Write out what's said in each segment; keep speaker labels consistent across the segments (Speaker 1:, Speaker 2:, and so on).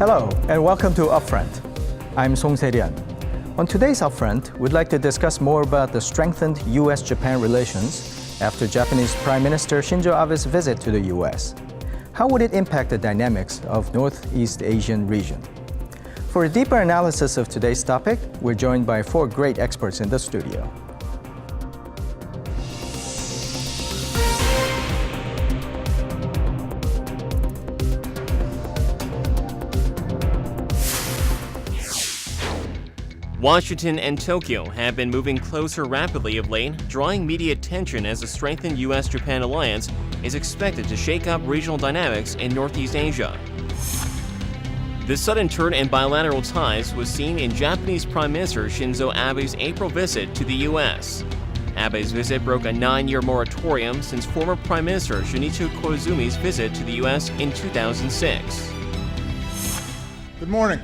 Speaker 1: Hello, and welcome to Upfront. I'm Song Se-ryun. On today's Upfront, we'd like to discuss more about the strengthened U.S.-Japan relations after Japanese Prime Minister Shinzo Abe's visit to the U.S. How would it impact the dynamics of Northeast Asian region? For a deeper analysis of today's topic, we're joined by four great experts in the studio.
Speaker 2: Washington and Tokyo have been moving closer rapidly of late, drawing media attention as the strengthened U.S.-Japan alliance is expected to shake up regional dynamics in Northeast Asia. This sudden turn in bilateral ties was seen in Japanese Prime Minister Shinzo Abe's April visit to the U.S. Abe's visit broke a 9-year moratorium since former Prime Minister Shunichiro Koizumi's visit to the U.S. in 2006.
Speaker 3: Good morning.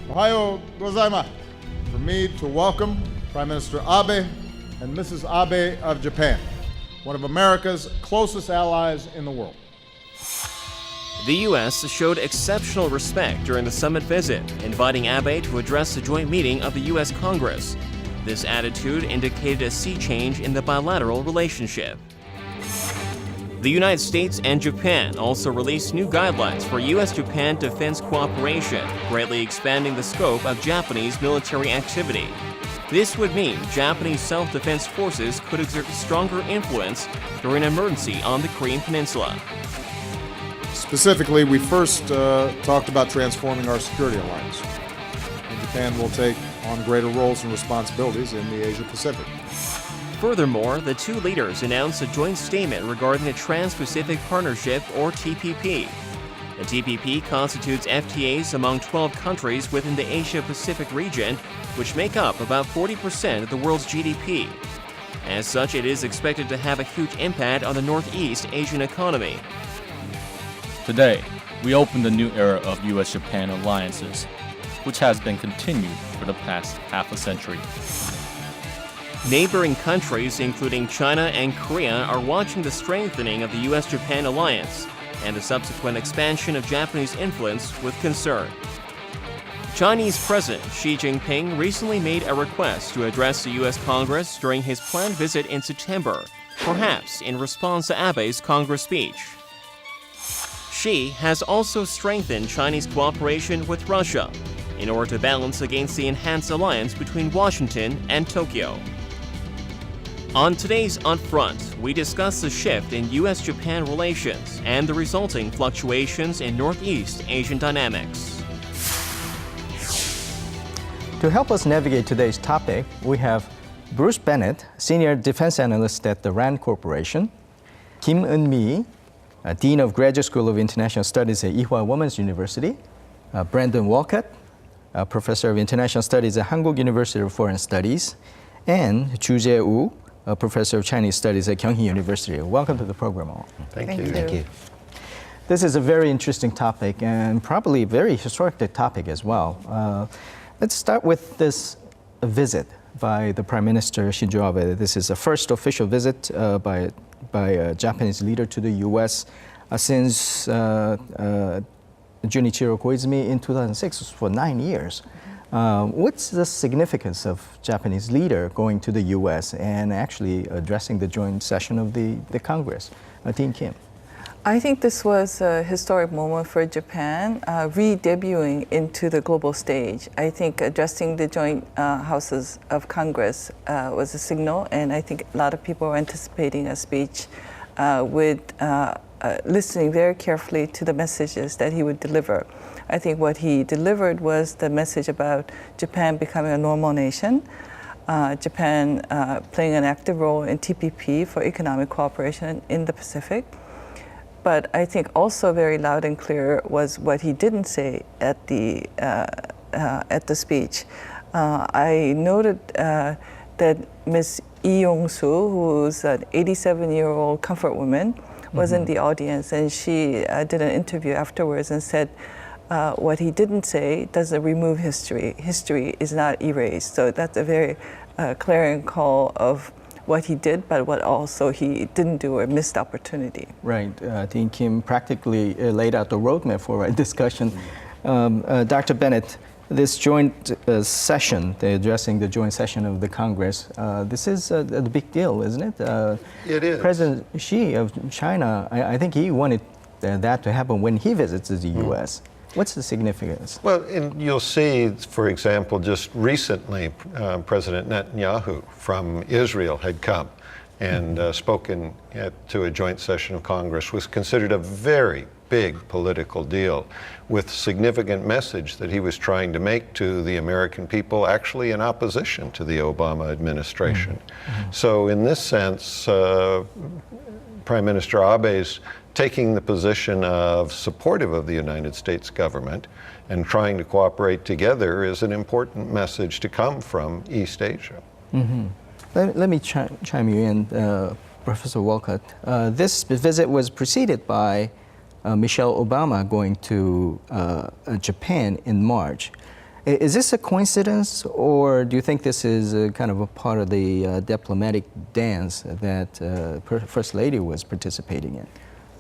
Speaker 3: Ohayo gozaimasu. For me to welcome Prime Minister Abe and Mrs. Abe of Japan, one of America's closest allies in the world.
Speaker 2: The U.S. showed exceptional respect during the summit visit, inviting Abe to address the joint meeting of the U.S. Congress. This attitude indicated a sea change in the bilateral relationship. The United States and Japan also released new guidelines for U.S.-Japan defense cooperation, greatly expanding the scope of Japanese military activity. This would mean Japanese self-defense forces could exert stronger influence during an emergency on the Korean Peninsula.
Speaker 3: Specifically, we first talked about transforming our security alliance. And Japan will take on greater roles and responsibilities in the Asia-Pacific.
Speaker 2: Furthermore, the two leaders announced a joint statement regarding the Trans-Pacific Partnership, or TPP. The TPP constitutes FTAs among 12 countries within the Asia-Pacific region, which make up about 40% of the world's GDP. As such, it is expected to have a huge impact on the Northeast Asian economy.
Speaker 4: Today, we open the new era of U.S.-Japan alliances, which has been continued for the past half a century.
Speaker 2: Neighboring countries, including China and Korea, are watching the strengthening of the U.S.-Japan alliance and the subsequent expansion of Japanese influence with concern. Chinese President Xi Jinping recently made a request to address the U.S. Congress during his planned visit in September, perhaps in response to Abe's Congress speech. Xi has also strengthened Chinese cooperation with Russia in order to balance against the enhanced alliance between Washington and Tokyo. On today's Upfront, we discuss the shift in U.S.-Japan relations and the resulting fluctuations in Northeast Asian dynamics.
Speaker 1: To help us navigate today's topic, we have Bruce Bennett, Senior Defense Analyst at the RAND Corporation, Eun Mee, Dean of Graduate School of International Studies at Ewha Womans University, Brandon Walcutt, Professor of International Studies at Hankuk University of Foreign Studies, and Choo Jae-woo, a Professor of Chinese Studies at Kyung University. Welcome to the program all.
Speaker 5: Thank you.
Speaker 1: This is a very interesting topic and probably a very historic topic as well. Let's start with this visit by the Prime Minister Shinzo Abe. This is the first official visit by a Japanese leader to the U.S. Since Junichiro Koizumi in 2006 for 9 years. What's the significance of Japanese leader going to the U.S. and actually addressing the joint session of the Congress? Dean Kim.
Speaker 5: I think this was a historic moment for Japan, re-debuting into the global stage. I think addressing the joint houses of Congress was a signal, and I think a lot of people were anticipating a speech with listening very carefully to the messages that he would deliver. I think what he delivered was the message about Japan becoming a normal nation, Japan playing an active role in TPP for economic cooperation in the Pacific. But I think also very loud and clear was what he didn't say at the speech. I noted that Ms. Lee Yong-soo, who's an 87-year-old comfort woman, was in the audience, and she did an interview afterwards and said, what he didn't say doesn't remove history. History is not erased. So that's a very clarion call of what he did, but what also he didn't do or missed opportunity.
Speaker 1: Right. Dean Kim practically laid out the roadmap for our discussion. Dr. Bennett, this joint session, addressing the joint session of the Congress, this is a big deal, isn't it?
Speaker 6: It is.
Speaker 1: President Xi of China, I think he wanted that to happen when he visits the U.S. What's the significance?
Speaker 6: Well, and you'll see, for example, just recently, President Netanyahu from Israel had come and spoken to a joint session of Congress, was considered a very big political deal with significant message that he was trying to make to the American people, actually in opposition to the Obama administration. So in this sense, Prime Minister Abe's taking the position of supportive of the United States government and trying to cooperate together is an important message to come from East Asia.
Speaker 1: Let me chime you in, Professor Walcutt. This visit was preceded by Michelle Obama going to Japan in March. Is this a coincidence, or do you think this is kind of a part of the diplomatic dance that First Lady was participating in?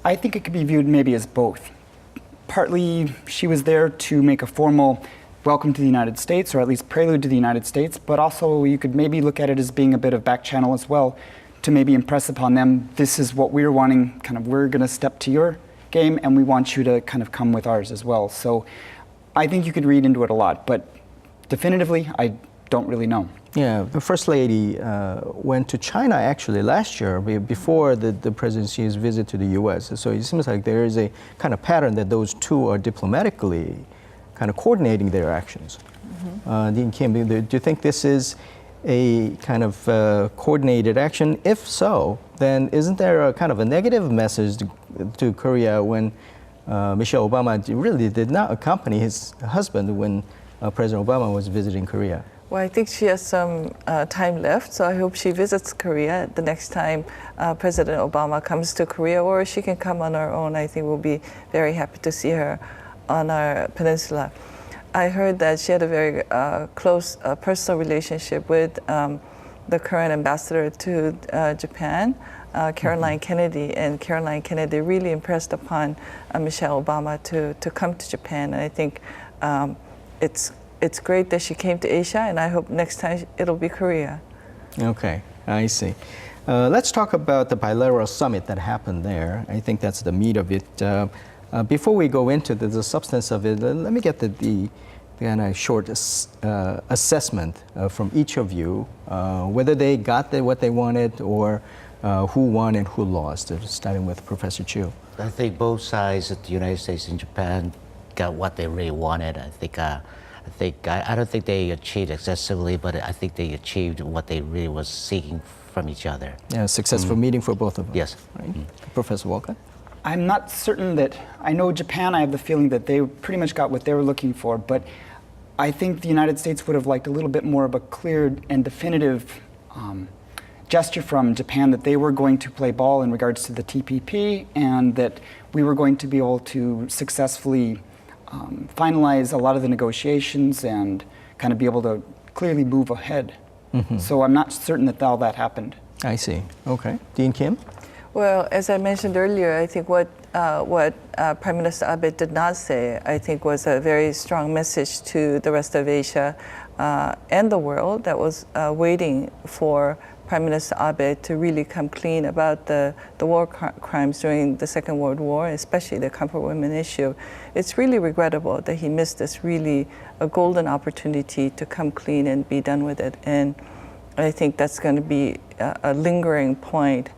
Speaker 7: I think it could be viewed maybe as both. Partly, she was there to make a formal welcome to the United States, or at least prelude to the United States, but also you could maybe look at it as being a bit of back channel as well, to maybe impress upon them, this is what we're wanting, kind of, we're going to step to your game, and we want you to kind of come with ours as well. So I think you could read into it a lot, but definitively, I don't really know.
Speaker 1: Yeah, the First Lady went to China actually last year before the President Xi's visit to the U.S. So it seems like there is a kind of pattern that those two are diplomatically kind of coordinating their actions. Dean Kim, do you think this is a kind of coordinated action? If so, then isn't there a kind of a negative message to Korea when Michelle Obama really did not accompany his husband when President Obama was visiting Korea?
Speaker 5: Well, I think she has some time left, so I hope she visits Korea the next time President Obama comes to Korea, or she can come on her own. I think we'll be very happy to see her on our peninsula. I heard that she had a very close personal relationship with the current ambassador to Japan, Caroline Kennedy, and Caroline Kennedy really impressed upon Michelle Obama to come to Japan. And I think it's great that she came to Asia, and I hope next time it'll be Korea.
Speaker 1: Okay, I see. Let's talk about the bilateral summit that happened there. I think that's the meat of it. Before we go into the substance of it, let me get the kind of short assessment from each of you, whether they got what they wanted or who won and who lost, starting with Professor Choo.
Speaker 8: I think both sides, the United States and Japan, got what they really wanted. I don't think they achieved excessively, but I think they achieved what they really was seeking from each other.
Speaker 1: Yeah, successful meeting for both of them.
Speaker 8: Yes.
Speaker 1: Right? Professor Walcutt?
Speaker 7: I'm not certain that, I know Japan, I have the feeling that they pretty much got what they were looking for, but I think the United States would have liked a little bit more of a clear and definitive gesture from Japan that they were going to play ball in regards to the TPP, and that we were going to be able to successfully finalize a lot of the negotiations and kind of be able to clearly move ahead. So I'm not certain that all that happened.
Speaker 1: I see. Okay. Dean Kim?
Speaker 5: Well, as I mentioned earlier, I think what Prime Minister Abe did not say, I think, was a very strong message to the rest of Asia and the world that was waiting for Prime Minister Abe to really come clean about the war crimes during the Second World War, especially the comfort women issue. It's really regrettable that he missed this really a golden opportunity to come clean and be done with it. And I think that's going to be a lingering point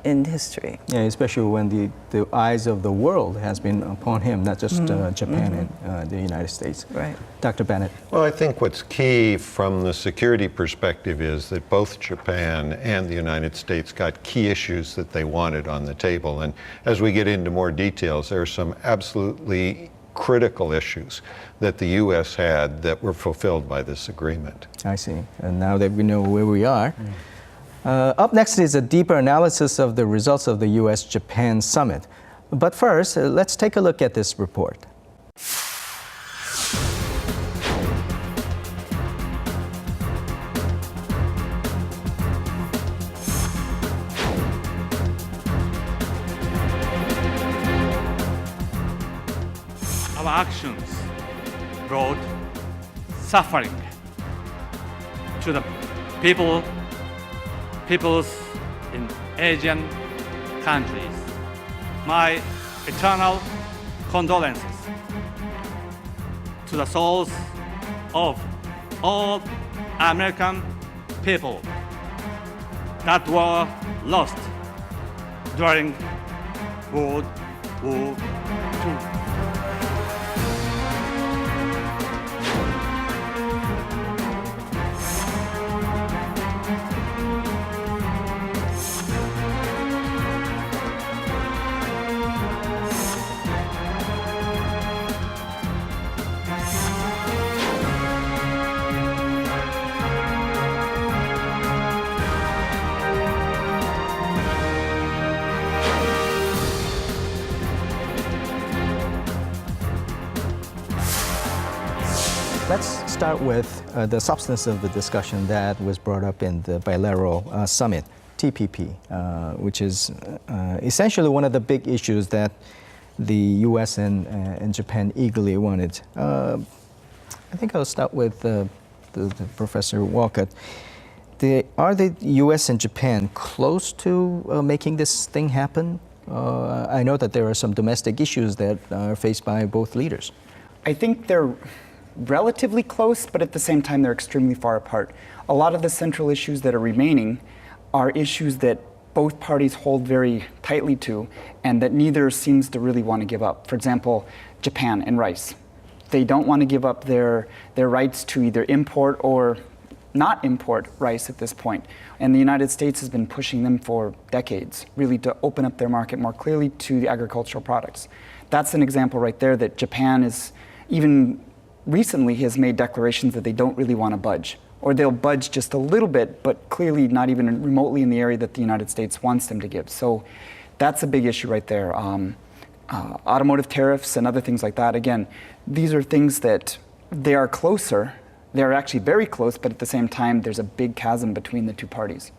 Speaker 5: in history.
Speaker 1: Yeah, especially when the eyes of the world has been upon him, not just Japan and the United States.
Speaker 5: Right.
Speaker 1: Dr. Bennett?
Speaker 6: Well, I think what's key from the security perspective is that both Japan and the United States got key issues that they wanted on the table. And as we get into more details, there are some absolutely critical issues that the U.S. had that were fulfilled by this agreement.
Speaker 1: I see. And now that we know where we are, up next is a deeper analysis of the results of the U.S.-Japan summit. But first, let's take a look at this report.
Speaker 9: our actions brought suffering to the peoples in Asian countries. My eternal condolences to the souls of all American people that were lost during World War II.
Speaker 1: Let's start with the substance of the discussion that was brought up in the bilateral summit, TPP, which is essentially one of the big issues that the U.S. and Japan eagerly wanted. I think I'll start with the Professor Walcutt. Are the U.S. and Japan close to making this thing happen? I know that there are some domestic issues that are faced by both leaders.
Speaker 7: I think they're relatively close, but at the same time, they're extremely far apart. A lot of the central issues that are remaining are issues that both parties hold very tightly to and that neither seems to really want to give up. For example, Japan and rice. They don't want to give up their rights to either import or not import rice at this point. And the United States has been pushing them for decades, really to open up their market more clearly to the agricultural products. That's an example right there that Japan is even recently has made declarations that they don't really want to budge, or they'll budge just a little bit, but clearly not even remotely in the area that the United States wants them to give. So that's a big issue right there. Automotive tariffs and other things like that. Again, these are things that they are closer. They're actually very close, but at the same time, there's a big chasm between the two parties.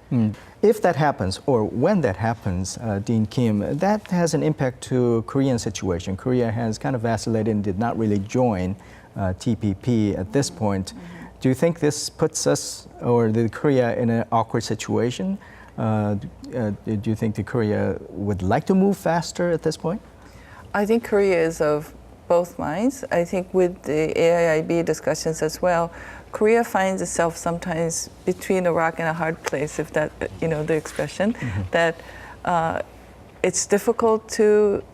Speaker 1: If that happens, or when that happens, Dean Kim, that has an impact to Korean situation. Korea has kind of vacillated and did not really join TPP at this point. Do you think this puts us or the Korea in an awkward situation? Do you think the Korea would like to move faster at this point?
Speaker 5: I think Korea is of both minds. I think with the AIIB discussions as well, Korea finds itself sometimes between a rock and a hard place, if that, the expression, that it's difficult to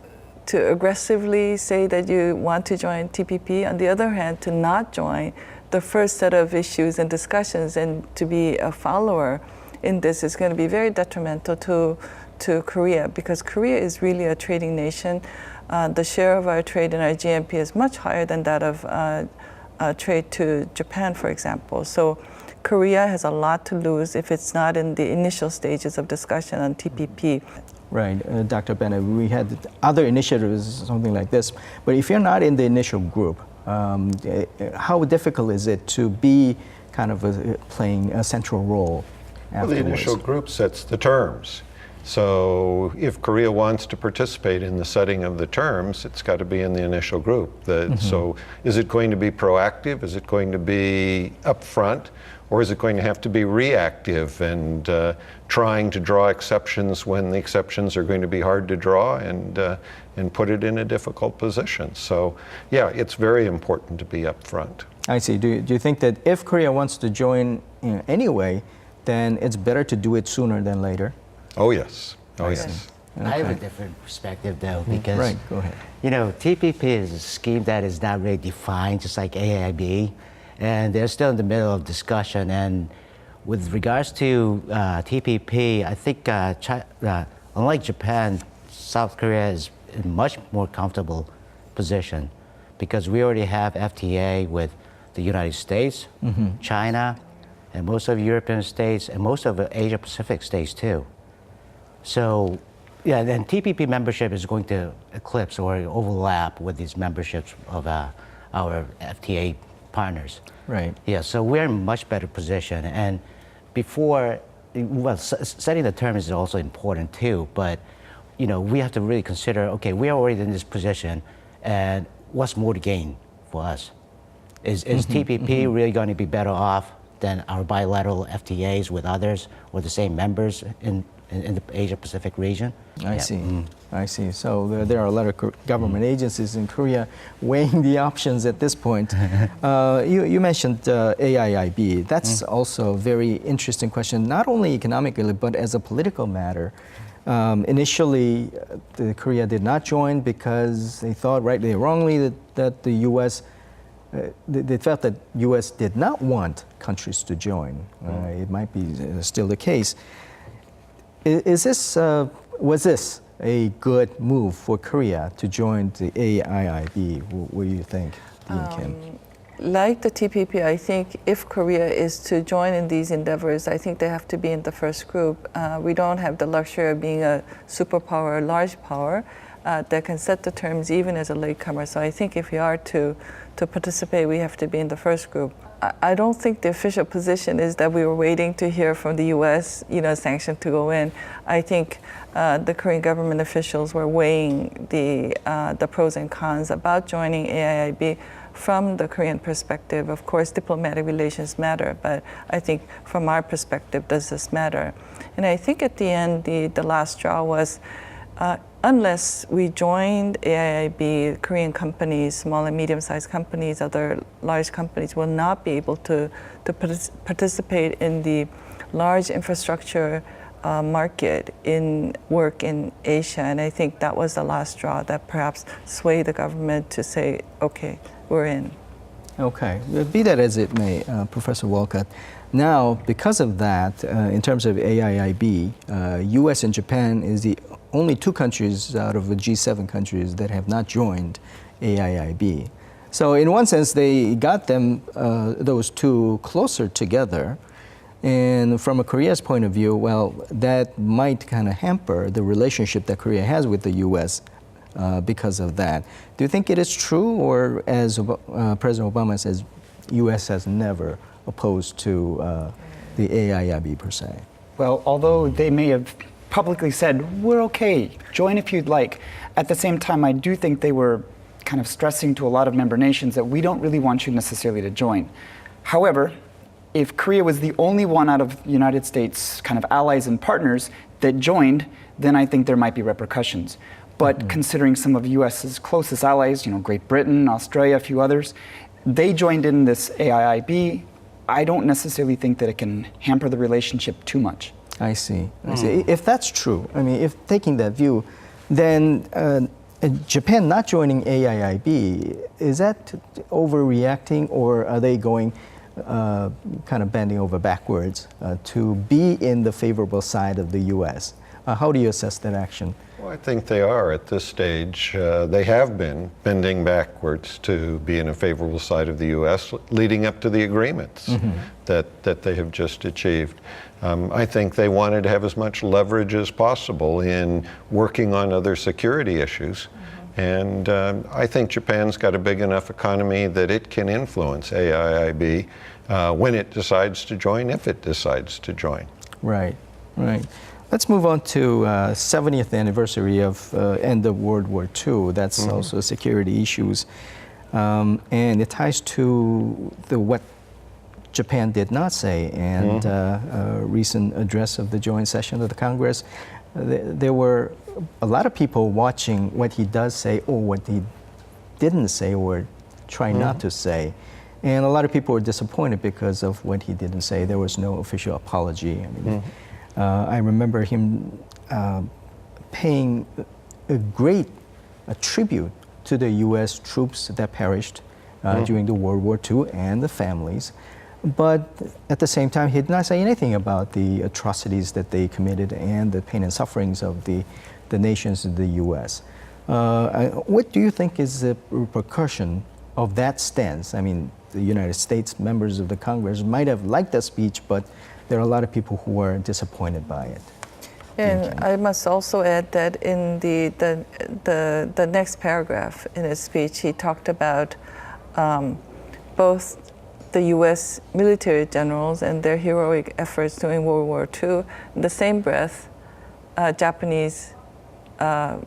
Speaker 5: aggressively say that you want to join TPP. On the other hand, to not join the first set of issues and discussions and to be a follower in this is going to be very detrimental to Korea, because Korea is really a trading nation. The share of our trade in our GNP is much higher than that of trade to Japan, for example. So Korea has a lot to lose if it's not in the initial stages of discussion on TPP.
Speaker 1: Right, Dr. Bennett, we had other initiatives, something like this, but if you're not in the initial group, how difficult is it to be kind of playing a central role afterwards?
Speaker 6: Well, the initial group sets the terms. So if Korea wants to participate in the setting of the terms, it's got to be in the initial group. So is it going to be proactive? Is it going to be upfront? Or is it going to have to be reactive and trying to draw exceptions when the exceptions are going to be hard to draw and put it in a difficult position? So yeah, it's very important to be upfront.
Speaker 1: I see. Do you think that if Korea wants to join anyway, then it's better to do it sooner than later?
Speaker 6: Oh yes. Oh yes.
Speaker 8: Okay. I have a different perspective though, because
Speaker 1: right, go ahead.
Speaker 8: TPP is a scheme that is not really defined, just like AIIB, and they're still in the middle of discussion. And with regards to TPP, I think unlike Japan, South Korea is in a much more comfortable position because we already have FTA with the United States, China, and most of the European states, and most of the Asia Pacific states too. So, yeah, then TPP membership is going to eclipse or overlap with these memberships of our FTA partners.
Speaker 1: Right.
Speaker 8: Yeah, so we're in a much better position. And before, well, setting the terms is also important too, but we have to really consider, okay, we are already in this position, and what's more to gain for us? Is TPP really going to be better off than our bilateral FTAs with others or the same members in the Asia-Pacific region?
Speaker 1: I see. I see. So there are a lot of government agencies in Korea weighing the options at this point. You mentioned AIIB. That's also a very interesting question, not only economically, but as a political matter. Initially, Korea did not join because they thought, rightly or wrongly, that the U.S. They felt that U.S. did not want countries to join. It might be still the case. Was this a good move for Korea to join the AIIB? What do you think, Dean Kim?
Speaker 5: Like the TPP, I think if Korea is to join in these endeavors, I think they have to be in the first group. We don't have the luxury of being a superpower, a large power that can set the terms even as a latecomer. So I think if we are to participate, we have to be in the first group. I don't think the official position is that we were waiting to hear from the U.S., sanction to go in. I think the Korean government officials were weighing the pros and cons about joining AIIB from the Korean perspective. Of course, diplomatic relations matter, but I think from our perspective, does this matter? And I think at the end, the last straw was, unless we joined AIIB, Korean companies, small and medium-sized companies, other large companies will not be able to participate in the large infrastructure market in work in Asia. And I think that was the last straw that perhaps swayed the government to say, okay, we're in.
Speaker 1: Okay, be that as it may, Professor Walcutt, now because of that, in terms of AIIB, U.S. and Japan is the only two countries out of the G7 countries that have not joined AIIB. So in one sense, they got them, those two, closer together. And from a Korea's point of view, well, that might kind of hamper the relationship that Korea has with the U.S. Because of that. Do you think it is true, or as President Obama says, U.S. has never opposed to the AIIB per se?
Speaker 7: Well, although they may have publicly said, we're okay, join if you'd like, at the same time, I do think they were kind of stressing to a lot of member nations that we don't really want you necessarily to join. However, if Korea was the only one out of the United States kind of allies and partners that joined, then I think there might be repercussions. But considering some of U.S.'s closest allies, Great Britain, Australia, a few others, they joined in this AIIB. I don't necessarily think that it can hamper the relationship too much.
Speaker 1: I see. I see. If that's true, I mean, if taking that view, then Japan not joining AIIB, is that overreacting, or are they going kind of bending over backwards to be in the favorable side of the U.S.? How do you assess that action?
Speaker 6: Well, I think they are at this stage. They have been bending backwards to be in a favorable side of the U.S., leading up to the agreements that they have just achieved. I think they wanted to have as much leverage as possible in working on other security issues. And I think Japan's got a big enough economy that it can influence AIIB when it decides to join, if it decides to join.
Speaker 1: Right, right. Let's move on to 70th anniversary of end of World War II. That's also security issues. And it ties to what Japan did not say. And a recent address of the joint session of the Congress, there were a lot of people watching what he does say or what he didn't say or try not to say. And a lot of people were disappointed because of what he didn't say. There was no official apology. I mean, I remember him paying a great tribute to the U.S. troops that perished during the World War II and the families. But at the same time, he did not say anything about the atrocities that they committed and the pain and sufferings of the nations in the U.S. What do you think is the repercussion of that stance? I mean, the United States members of the Congress might have liked that speech, but there are a lot of people who were disappointed by it.
Speaker 5: And I must also add that in the next paragraph in his speech, he talked about both the U.S. military generals and their heroic efforts during World War II. In the same breath, Japanese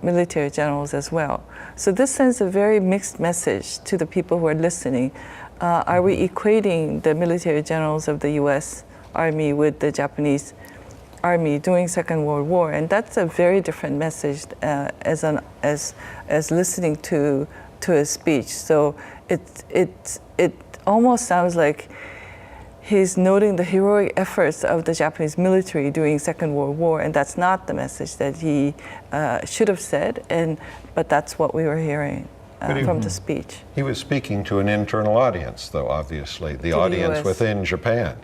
Speaker 5: military generals as well. So this sends a very mixed message to the people who are listening. Are we equating the military generals of the U.S. Army with the Japanese Army during Second World War? And that's a very different message as listening to a speech. So it almost sounds like he's noting the heroic efforts of the Japanese military during Second World War, and that's not the message that he should have said. But that's what we were hearing from the speech.
Speaker 6: He was speaking to an internal audience, though, obviously, the
Speaker 5: To
Speaker 6: audience
Speaker 5: the US.
Speaker 6: within Japan.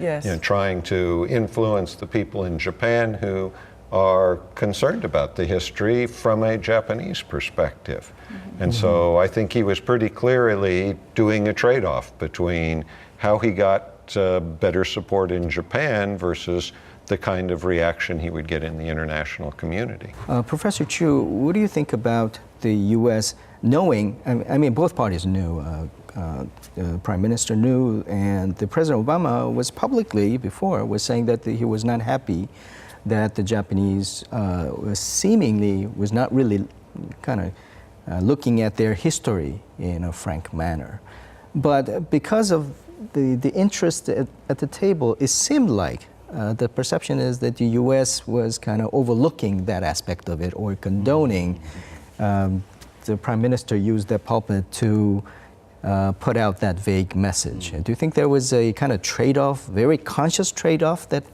Speaker 5: Yes.
Speaker 6: You know, trying to influence the people in Japan who are concerned about the history from a Japanese perspective. And so I think he was pretty clearly doing a trade-off between how he got better support in Japan versus the kind of reaction he would get in the international community.
Speaker 1: Professor Choo, what do you think about the U.S. knowing, I mean, both parties knew, the Prime Minister knew, and the President Obama was publicly before was saying that he was not happy that the Japanese seemingly was not really kind of looking at their history in a frank manner. But because of the interest at the table, it seemed like the perception is that the U.S. was kind of overlooking that aspect of it or condoning. The Prime Minister used that pulpit to put out that vague message. Do you think there was a kind of trade-off, very conscious trade-off that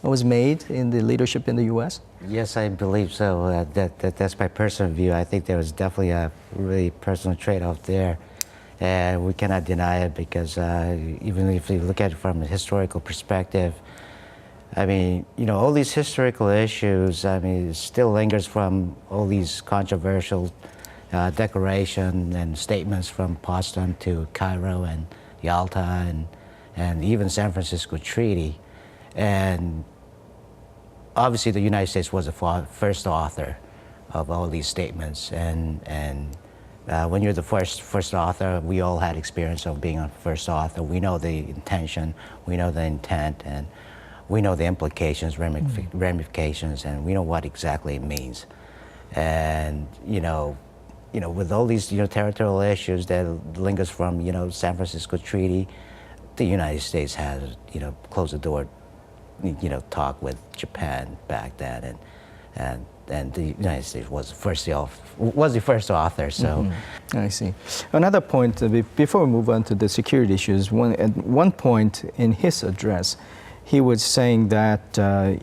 Speaker 1: was made in the leadership in the U.S.?
Speaker 8: Yes, I believe so. That's my personal view. I think there was definitely a really personal trade-off there. And we cannot deny it because even if you look at it from a historical perspective, I mean, you know, all these historical issues, I mean, it still lingers from all these controversial declaration and statements from Potsdam to Cairo and Yalta and even San Francisco Treaty. And obviously the United States was the first author of all these statements. And when you're the first author, we all had experience of being a first author. We know the intention, we know the intent, and we know the implications, ramifications, and we know what exactly it means. And you know, with all these territorial issues that lingers from San Francisco Treaty, the United States has closed the door, talk with Japan back then, and the United States was the first author. So,
Speaker 1: I see. Another point before we move on to the security issues. At one point in his address, he was saying that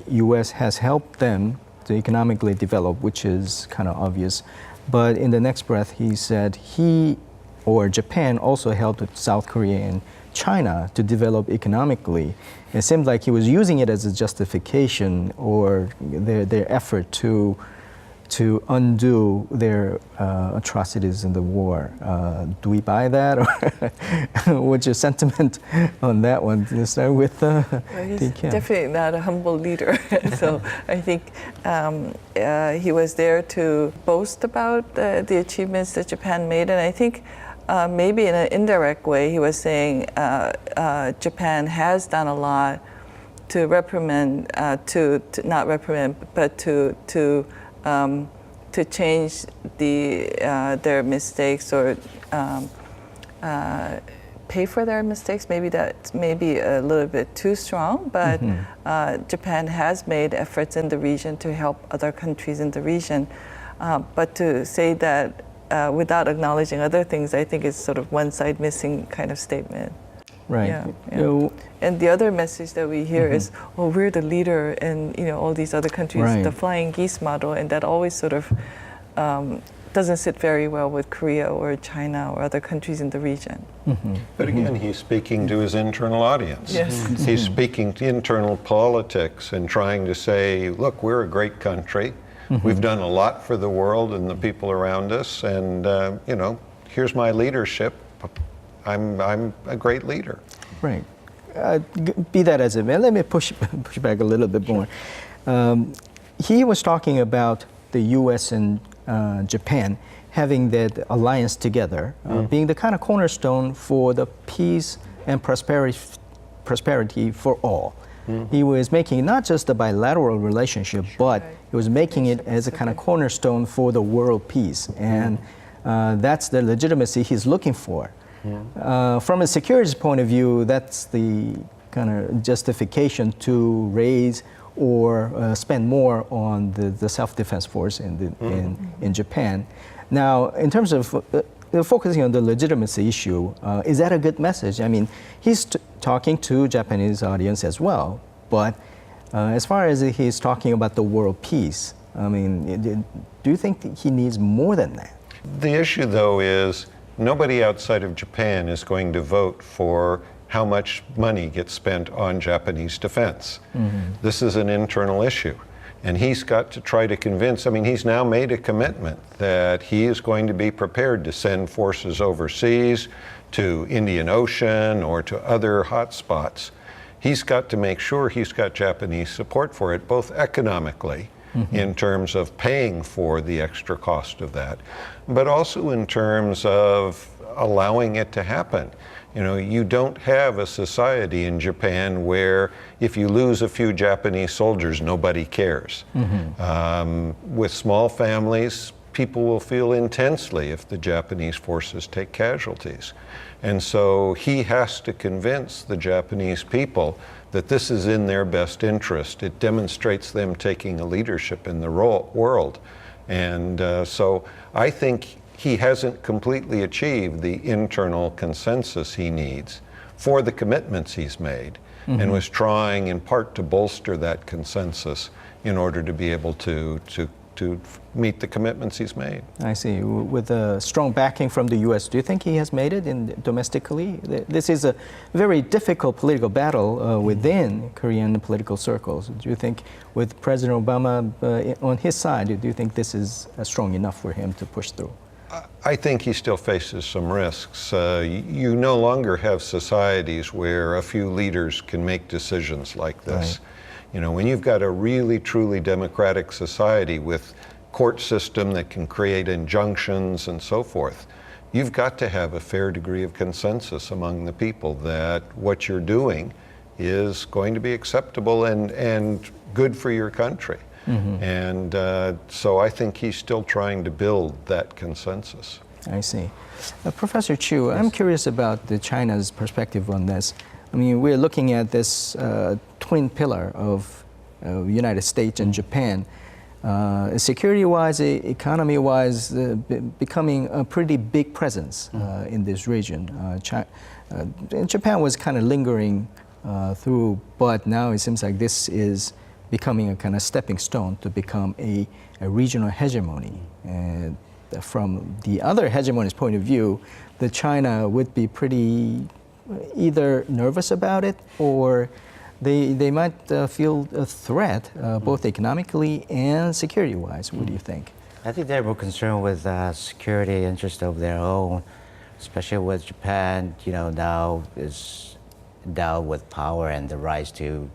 Speaker 1: U.S. has helped them to economically develop, which is kind of obvious. But in the next breath, he said he or Japan also helped South Korea and China to develop economically. It seemed like he was using it as a justification or their effort to undo their atrocities in the war. Do we buy that, or what's your sentiment on that one? Let's start with
Speaker 5: he's definitely not a humble leader. So I think he was there to boast about the achievements that Japan made, and I think maybe in an indirect way he was saying Japan has done a lot to reprimand, to not reprimand, but to change their mistakes or pay for their mistakes. Maybe that's maybe a little bit too strong, but Japan has made efforts in the region to help other countries in the region. But to say that without acknowledging other things, I think it's sort of one side missing kind of statement.
Speaker 1: Right.
Speaker 5: Yeah. And the other message that we hear is, well, we're the leader in all these other countries, the flying geese model, and that always sort of doesn't sit very well with Korea or China or other countries in the region.
Speaker 6: But again, he's speaking to his internal audience.
Speaker 5: Yes.
Speaker 6: He's speaking to internal politics and trying to say, look, we're a great country. We've done a lot for the world and the people around us, and here's my leadership. I'm a great leader.
Speaker 1: Right. Be that as it may, let me push back a little bit more. He was talking about the U.S. and Japan having that alliance together, being the kind of cornerstone for the peace and prosperity for all. he was making it not just a bilateral relationship, but he was making it as a kind of cornerstone for the world peace. And that's the legitimacy he's looking for. From a security point of view, that's the kind of justification to raise or spend more on the self-defense force in Japan. Now, in terms of focusing on the legitimacy issue, is that a good message? I mean, he's talking to Japanese audience as well, but as far as he's talking about the world peace, I mean, do you think he needs more than that?
Speaker 6: The issue, though, is nobody outside of Japan is going to vote for how much money gets spent on Japanese defense. This is an internal issue. And he's got to try to convince, I mean, he's now made a commitment that he is going to be prepared to send forces overseas to Indian Ocean or to other hotspots. He's got to make sure he's got Japanese support for it, both economically, in terms of paying for the extra cost of that, but also in terms of allowing it to happen. You know, you don't have a society in Japan where if you lose a few Japanese soldiers, nobody cares. With small families, people will feel intensely if the Japanese forces take casualties. And so he has to convince the Japanese people that this is in their best interest. It demonstrates them taking a leadership in the world. And so I think he hasn't completely achieved the internal consensus he needs for the commitments he's made, and was trying in part to bolster that consensus in order to be able to meet the commitments he's made.
Speaker 1: I see. With a strong backing from the U.S., do you think he has made it domestically? This is a very difficult political battle within Korean political circles. Do you think with President Obama on his side, do you think this is strong enough for him to push through?
Speaker 6: I think he still faces some risks. You no longer have societies where a few leaders can make decisions like this. Right. You know, when you've got a really, truly democratic society with court system that can create injunctions and so forth, you've got to have a fair degree of consensus among the people that what you're doing is going to be acceptable and good for your country. And so I think he's still trying to build that consensus.
Speaker 1: I see. Professor Choo, I'm curious about China's perspective on this. I mean, we're looking at this twin pillar of United States and Japan. Security-wise, economy-wise, becoming a pretty big presence in this region. Japan was kind of lingering through, but now it seems like this is becoming a kind of stepping stone to become a regional hegemony. And from the other hegemonist point of view, the China would be pretty either nervous about it or they might feel a threat, both economically and security-wise. What do you think?
Speaker 8: I think they're more concerned with security interests of their own, especially with Japan, you know, now is endowed with power and the rise to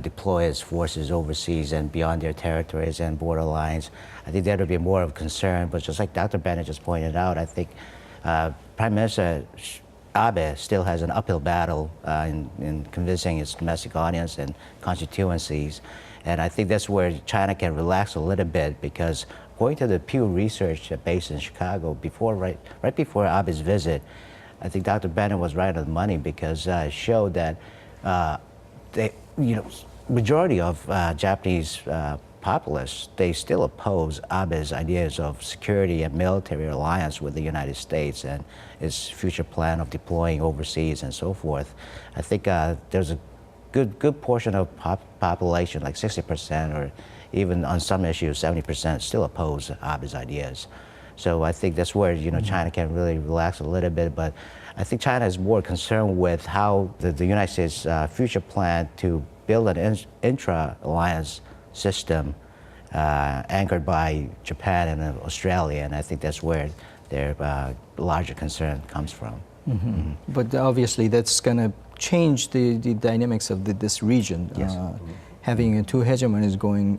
Speaker 8: deploy its forces overseas and beyond their territories and border lines. I think that would be more of a concern, but just like Dr. Bennett just pointed out, I think Prime Minister Abe still has an uphill battle in convincing its domestic audience and constituencies. And I think that's where China can relax a little bit, because according to the Pew Research based in Chicago, right before Abe's visit, I think Dr. Bennett was right on the money, because it showed that majority of Japanese populace, they still oppose Abe's ideas of security and military alliance with the United States and its future plan of deploying overseas and so forth. I think there's a good portion of population, like 60%, or even on some issues 70%, still oppose Abe's ideas. So I think that's where China can really relax a little bit. But I think China is more concerned with how the United States' future plan to build an intra-alliance system anchored by Japan and Australia, and I think that's where their larger concern comes from.
Speaker 1: But obviously that's going to change the dynamics of this region.
Speaker 8: Yes.
Speaker 1: Having two hegemonies going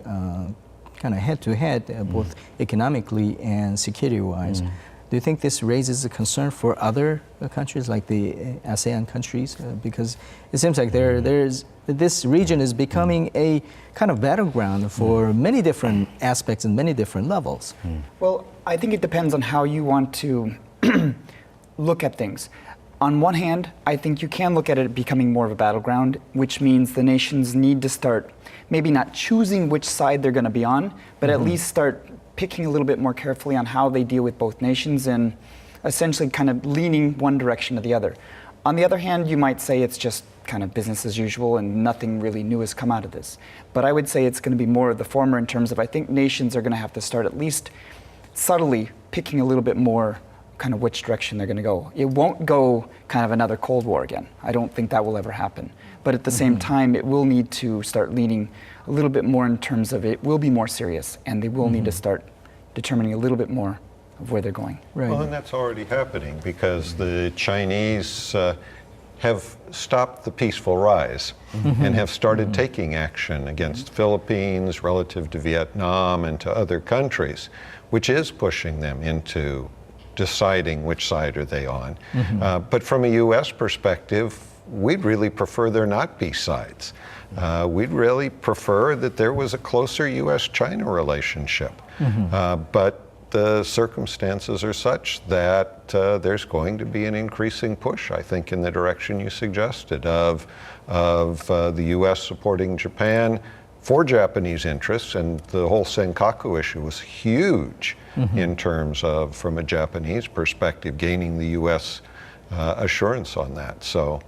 Speaker 1: kind of head-to-head, both economically and security-wise. Do you think this raises a concern for other countries like the ASEAN countries? Because it seems like there's this region is becoming a kind of battleground for many different aspects and many different levels.
Speaker 7: Well, I think it depends on how you want to look at things. On one hand, I think you can look at it becoming more of a battleground, which means the nations need to start maybe not choosing which side they're going to be on, but at least start picking a little bit more carefully on how they deal with both nations and essentially kind of leaning one direction or the other. On the other hand, you might say it's just kind of business as usual and nothing really new has come out of this. But I would say it's going to be more of the former in terms of I think nations are going to have to start at least subtly picking a little bit more kind of which direction they're going to go. It won't go kind of another Cold War again. I don't think that will ever happen. But at the same time, it will need to start leaning a little bit more in terms of it will be more serious and they will need to start determining a little bit more of where they're going.
Speaker 1: Right.
Speaker 6: Well, and that's already happening because the Chinese have stopped the peaceful rise and have started taking action against the Philippines relative to Vietnam and to other countries, which is pushing them into deciding which side are they on. But from a U.S. perspective, we'd really prefer there not be sides. We'd really prefer that there was a closer U.S.-China relationship. But the circumstances are such that there's going to be an increasing push, I think, in the direction you suggested of the U.S. supporting Japan for Japanese interests, and the whole Senkaku issue was huge in terms of, from a Japanese perspective, gaining the U.S. Assurance on that. So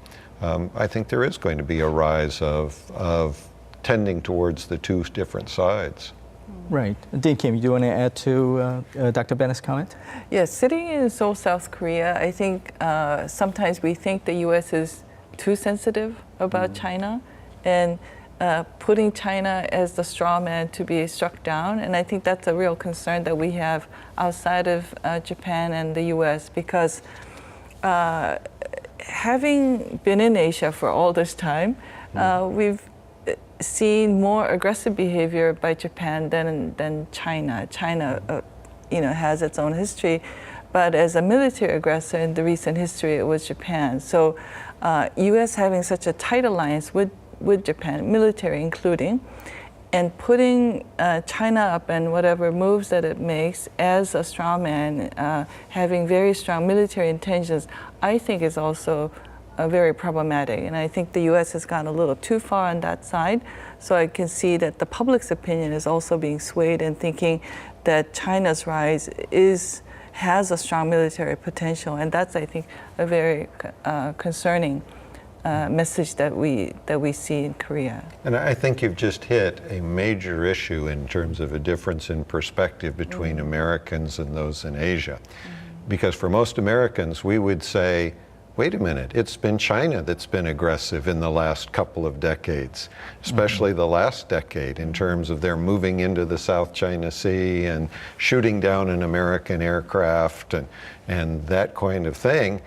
Speaker 6: I think there is going to be a rise of tending towards the two different sides.
Speaker 1: Right. Dean Kim, do you want to add to Dr. Bennett's comment?
Speaker 5: Yes, sitting in Seoul, South Korea, I think sometimes we think the U.S. is too sensitive about China and putting China as the straw man to be struck down. And I think that's a real concern that we have outside of Japan and the U.S. because having been in Asia for all this time, we've seen more aggressive behavior by Japan than China. China, has its own history, but as a military aggressor in the recent history, it was Japan. So, U.S. having such a tight alliance with Japan, military including, and putting China up and whatever moves that it makes as a strongman, having very strong military intentions, I think is also very problematic. And I think the U.S. has gone a little too far on that side. So I can see that the public's opinion is also being swayed and thinking that China's rise has a strong military potential. And that's, I think, a very concerning message that we see in Korea.
Speaker 6: And I think you've just hit a major issue in terms of a difference in perspective between Americans and those in Asia. Because for most Americans, we would say, wait a minute, it's been China that's been aggressive in the last couple of decades, especially the last decade in terms of their moving into the South China Sea and shooting down an American aircraft and that kind of thing.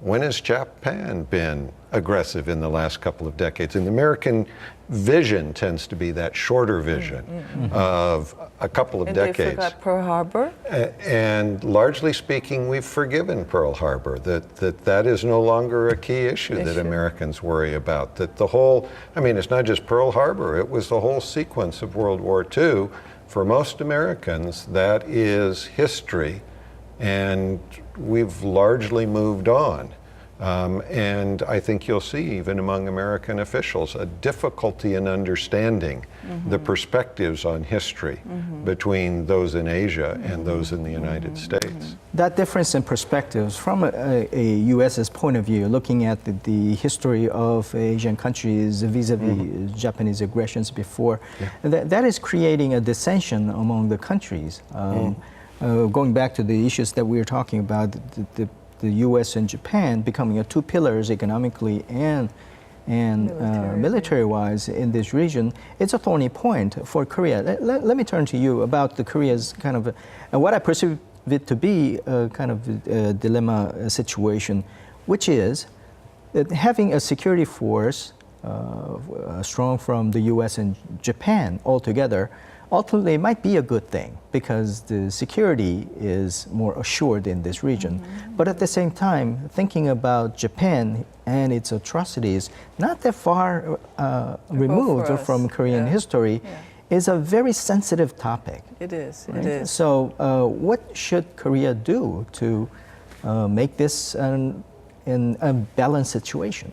Speaker 6: When has Japan been aggressive in the last couple of decades? And the American vision tends to be that shorter vision of a couple of decades.
Speaker 5: They forgot Pearl Harbor?
Speaker 6: And largely speaking, we've forgiven Pearl Harbor. That is no longer a key issue that Americans worry about. That the whole, it's not just Pearl Harbor, it was the whole sequence of World War II. For most Americans, that is history, and we've largely moved on. And I think you'll see, even among American officials, a difficulty in understanding the perspectives on history between those in Asia and those in the United States.
Speaker 1: That difference in perspectives from a U.S.'s point of view, looking at the history of Asian countries vis-a-vis Japanese aggressions before, that is creating a dissension among the countries. Going back to the issues that we were talking about, the U.S. and Japan becoming two pillars economically and military-wise in this region, it's a thorny point for Korea. Let me turn to you about the Korea's kind of, what I perceive it to be a kind of a dilemma situation, which is that having a security force strong from the U.S. and Japan altogether ultimately it might be a good thing because the security is more assured in this region. But at the same time, thinking about Japan and its atrocities, not that far removed
Speaker 5: for us.
Speaker 1: from Korean
Speaker 5: Yeah.
Speaker 1: history,
Speaker 5: Yeah.
Speaker 1: is a very sensitive topic.
Speaker 5: It is.
Speaker 1: Right?
Speaker 5: It is.
Speaker 1: So, what should Korea do to make this a balanced situation?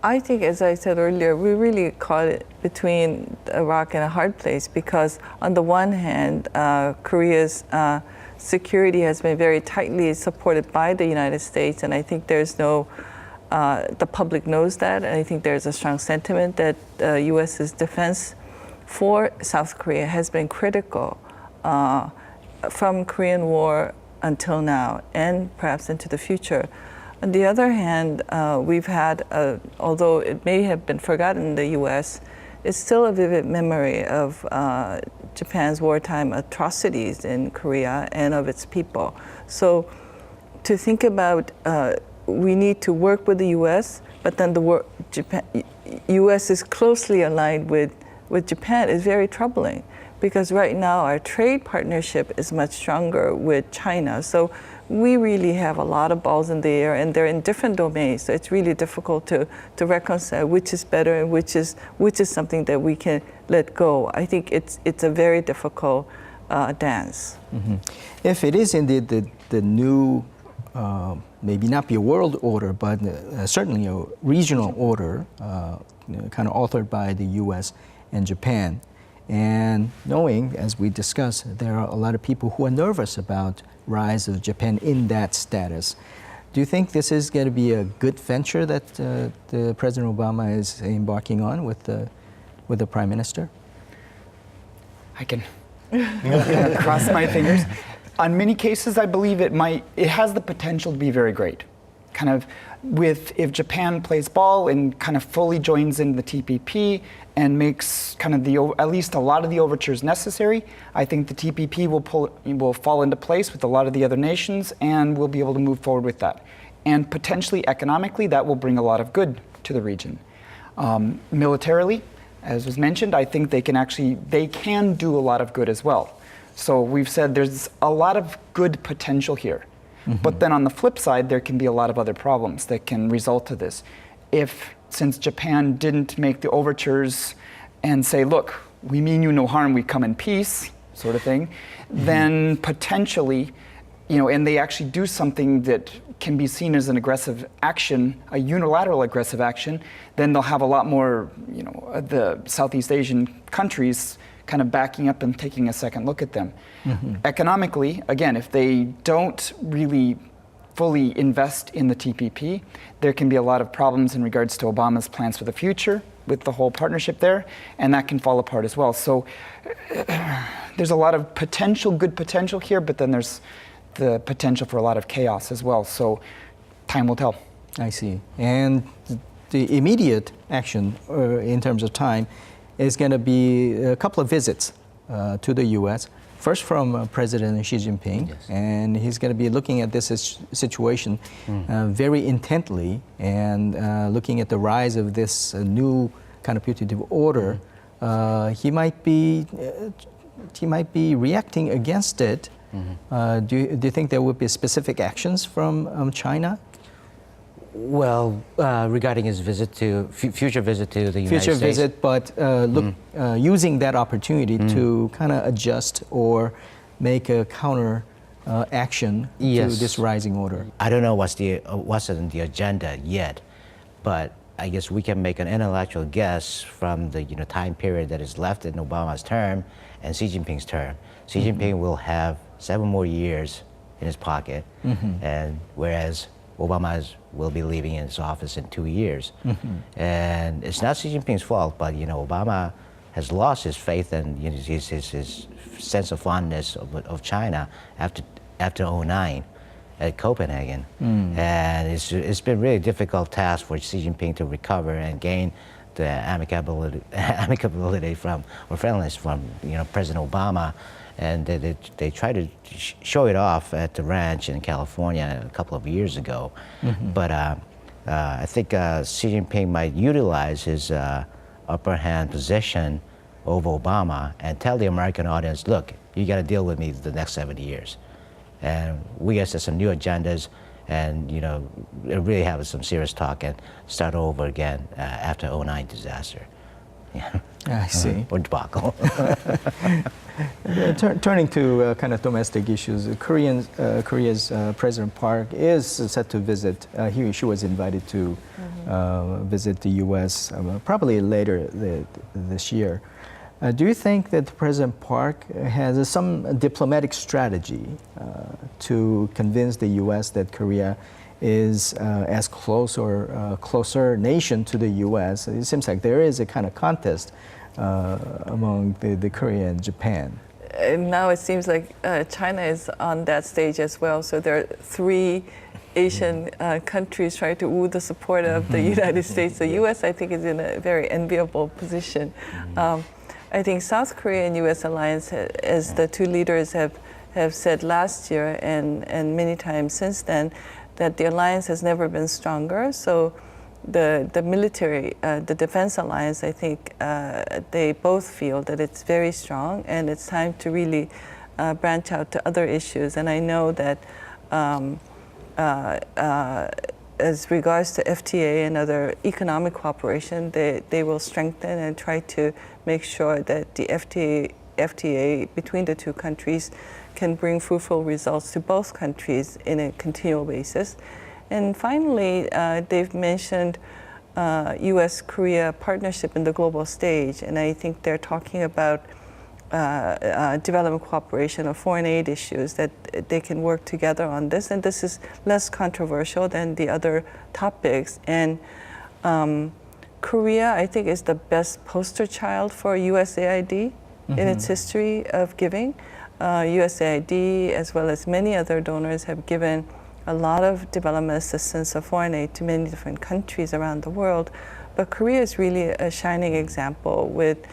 Speaker 5: I think, as I said earlier, we really caught it between a rock and a hard place because, on the one hand, Korea's security has been very tightly supported by the United States, and I think there's no, the public knows that, and I think there's a strong sentiment that the U.S.'s defense for South Korea has been critical from Korean War until now, and perhaps into the future. On the other hand, we've had, although it may have been forgotten in the U.S., it's still a vivid memory of Japan's wartime atrocities in Korea and of its people. So to think about, we need to work with the U.S., but then the U.S. is closely aligned with Japan is very troubling because right now our trade partnership is much stronger with China. So we really have a lot of balls in the air and they're in different domains. So it's really difficult to reconcile which is better and which is something that we can let go. I think it's a very difficult dance.
Speaker 1: If it is indeed the new, maybe not be a world order, but certainly a regional order, kind of authored by the U.S. and Japan, and knowing, as we discussed, there are a lot of people who are nervous about rise of Japan in that status. Do you think this is going to be a good venture that the President Obama is embarking on with the Prime Minister?
Speaker 7: I can cross my fingers. On many cases, I believe it has the potential to be very great. Kind of if Japan plays ball and kind of fully joins in the TPP and makes kind of at least a lot of the overtures necessary, I think the TPP will fall into place with a lot of the other nations and we'll be able to move forward with that. And potentially economically, that will bring a lot of good to the region. Militarily, as was mentioned, I think they can do a lot of good as well. So we've said there's a lot of good potential here. But then on the flip side, there can be a lot of other problems that can result to this. Since Japan didn't make the overtures and say, look, we mean you no harm, we come in peace, sort of thing, then potentially, and they actually do something that can be seen as an aggressive action, a unilateral aggressive action, then they'll have a lot more, the Southeast Asian countries kind of backing up and taking a second look at them. Economically, again, if they don't really fully invest in the TPP, there can be a lot of problems in regards to Obama's plans for the future with the whole partnership there, and that can fall apart as well. So there's a lot of good potential here, but then there's the potential for a lot of chaos as well. So time will tell.
Speaker 1: I see. And the immediate action in terms of time is going to be a couple of visits to the U.S. First from President Xi Jinping,
Speaker 8: Yes.
Speaker 1: and he's going to be looking at this situation very intently and looking at the rise of this new kind of putative order. He might be reacting against it. Do you think there would be specific actions from China?
Speaker 8: Well, regarding his future visit to the United States.
Speaker 1: Future visit, but using that opportunity to kind of adjust or make a counter action to this rising order.
Speaker 8: I don't know what's on the agenda yet, but I guess we can make an intellectual guess from the time period that is left in Obama's term and Xi Jinping's term. Xi Jinping will have 7 more years in his pocket, and whereas Obama will be leaving his office in 2 years. And it's not Xi Jinping's fault, but Obama has lost his faith and his sense of fondness of China after 2009 at Copenhagen. And it's been really difficult task for Xi Jinping to recover and gain the amicability from, or friendliness from President Obama. And they tried to show it off at the ranch in California a couple of years ago. But I think Xi Jinping might utilize his upper hand position of Obama and tell the American audience, look, you got to deal with me the next 7 years. And we got some new agendas and, really have some serious talk and start over again after 2009 disaster. Yeah.
Speaker 1: I see.
Speaker 8: Or debacle.
Speaker 1: Turning to kind of domestic issues, Korea's President Park is set to visit. She was invited to visit the U.S. Probably later this year. Do you think that President Park has some diplomatic strategy to convince the U.S. that Korea is as close or closer nation to the U.S.? It seems like there is a kind of contest among the Korea and Japan.
Speaker 5: And now it seems like China is on that stage as well. So there are 3 Asian countries trying to woo the support of the United States. The U.S., I think, is in a very enviable position. I think South Korea and U.S. alliance, as the 2 leaders have said last year and many times since then, that the alliance has never been stronger. So the military, the defense alliance, I think they both feel that it's very strong and it's time to really branch out to other issues. And I know that as regards to FTA and other economic cooperation, they will strengthen and try to make sure that the FTA between the 2 countries can bring fruitful results to both countries in a continual basis. And finally, they've mentioned U.S.-Korea partnership in the global stage, and I think they're talking about development cooperation or foreign aid issues, that they can work together on this, and this is less controversial than the other topics. And Korea, I think, is the best poster child for USAID in its history of giving. USAID, as well as many other donors, have given a lot of development assistance or foreign aid to many different countries around the world. But Korea is really a shining example with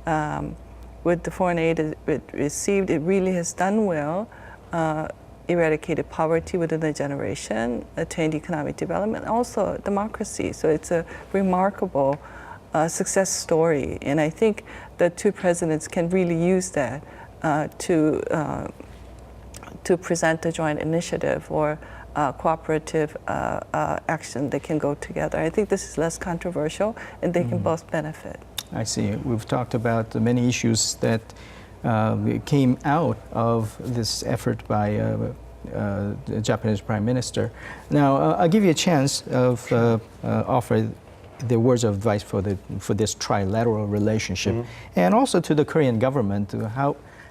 Speaker 5: the foreign aid it received. It really has done well, eradicated poverty within a generation, attained economic development, also democracy. So it's a remarkable success story. And I think the 2 presidents can really use that to present a joint initiative or cooperative action that can go together. I think this is less controversial and they can both benefit.
Speaker 1: I see. We've talked about the many issues that came out of this effort by the Japanese Prime Minister. Now, I'll give you a chance of offer the words of advice for this trilateral relationship, and also to the Korean government,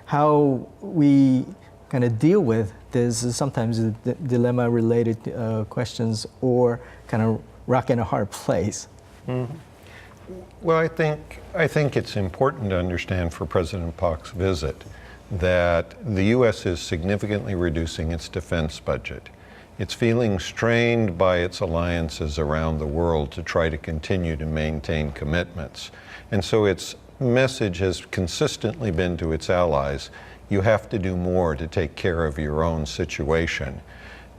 Speaker 1: how we kind of deal with this sometimes dilemma-related questions or kind of rock in a hard place.
Speaker 6: Well, I think it's important to understand for President Park's visit that the U.S. is significantly reducing its defense budget. It's feeling strained by its alliances around the world to try to continue to maintain commitments. And so its message has consistently been to its allies, you have to do more to take care of your own situation.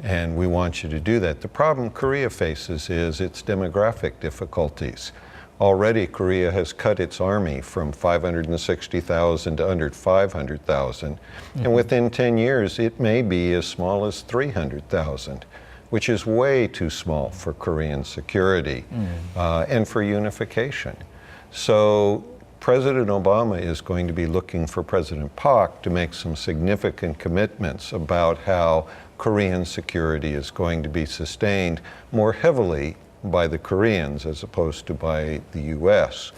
Speaker 6: And we want you to do that. The problem Korea faces is its demographic difficulties. Already, Korea has cut its army from 560,000 to under 500,000, and within 10 years, it may be as small as 300,000, which is way too small for Korean security and for unification. So President Obama is going to be looking for President Park to make some significant commitments about how Korean security is going to be sustained more heavily by the Koreans as opposed to by the U.S.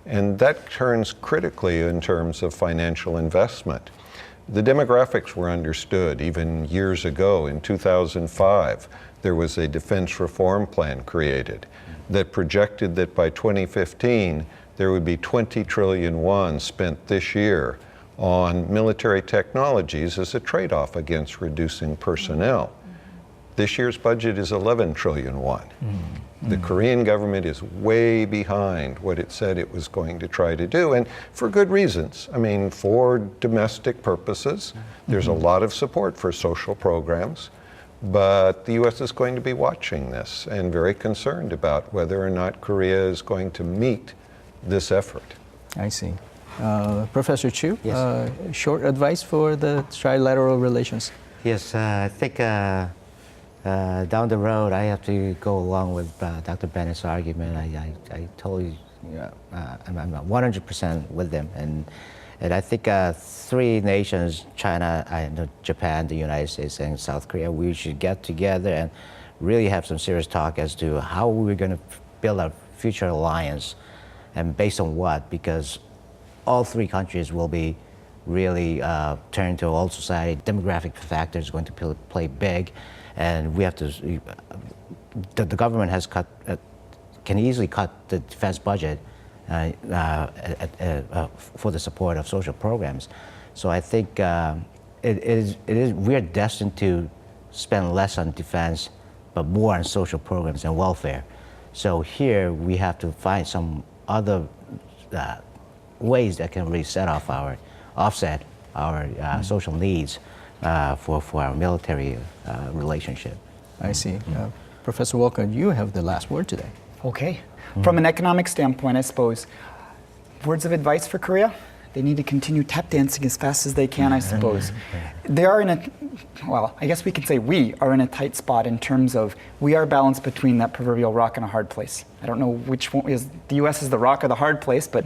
Speaker 6: And that turns critically in terms of financial investment. The demographics were understood even years ago. In 2005, there was a defense reform plan created that projected that by 2015, there would be 20 trillion won spent this year on military technologies as a trade-off against reducing personnel. This year's budget is 11 trillion won. The Korean government is way behind what it said it was going to try to do, and for good reasons. I mean, for domestic purposes, there's a lot of support for social programs, but the U.S. is going to be watching this and very concerned about whether or not Korea is going to meet this effort.
Speaker 1: I see. Professor Choo,
Speaker 8: Yes.
Speaker 1: Short advice for the trilateral relations?
Speaker 8: Yes, I think down the road, I have to go along with Dr. Bennett's argument. I totally, I'm 100% with them. And I think three nations, China, Japan, the United States, and South Korea, we should get together and really have some serious talk as to how we're going to build a future alliance and based on what, because all three countries will be really turned to old society. Demographic factors are going to play big, and we have to, the government has cut, can easily cut the defense budget for the support of social programs. So I think we're destined to spend less on defense, but more on social programs and welfare. So here we have to find some other ways that can really offset our social needs for our military relationship.
Speaker 1: I see. Professor Walcutt, you have the last word today.
Speaker 7: Okay. From an economic standpoint, I suppose, words of advice for Korea? They need to continue tap dancing as fast as they can, I suppose. They are in a, well, I guess we could say we are in a tight spot in terms of we are balanced between that proverbial rock and a hard place. I don't know which one is, the US is the rock or the hard place, but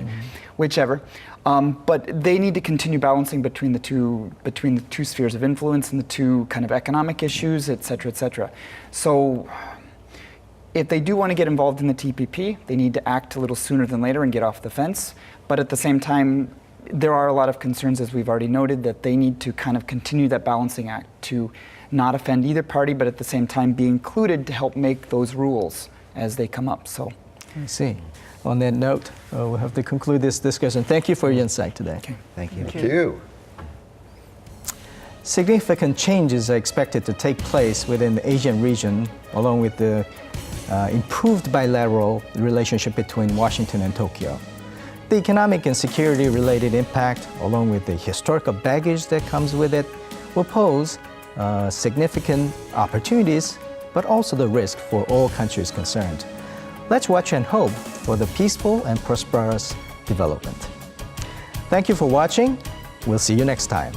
Speaker 7: whichever. But they need to continue balancing between the two spheres of influence and the two kind of economic issues, et cetera, et cetera. So if they do want to get involved in the TPP, they need to act a little sooner than later and get off the fence. But at the same time, there are a lot of concerns, as we've already noted, that they need to kind of continue that balancing act to not offend either party, but at the same time be included to help make those rules as they come up. So,
Speaker 1: I see. On that note, we'll have to conclude this discussion. Thank you for your insight today.
Speaker 7: okay.
Speaker 8: Thank you.
Speaker 6: Thank you.
Speaker 1: Significant changes are expected to take place within the Asian region, along with the improved bilateral relationship between Washington and Tokyo. The economic and security-related impact, along with the historical baggage that comes with it, will pose significant opportunities, but also the risk for all countries concerned. Let's watch and hope for the peaceful and prosperous development. Thank you for watching. We'll see you next time.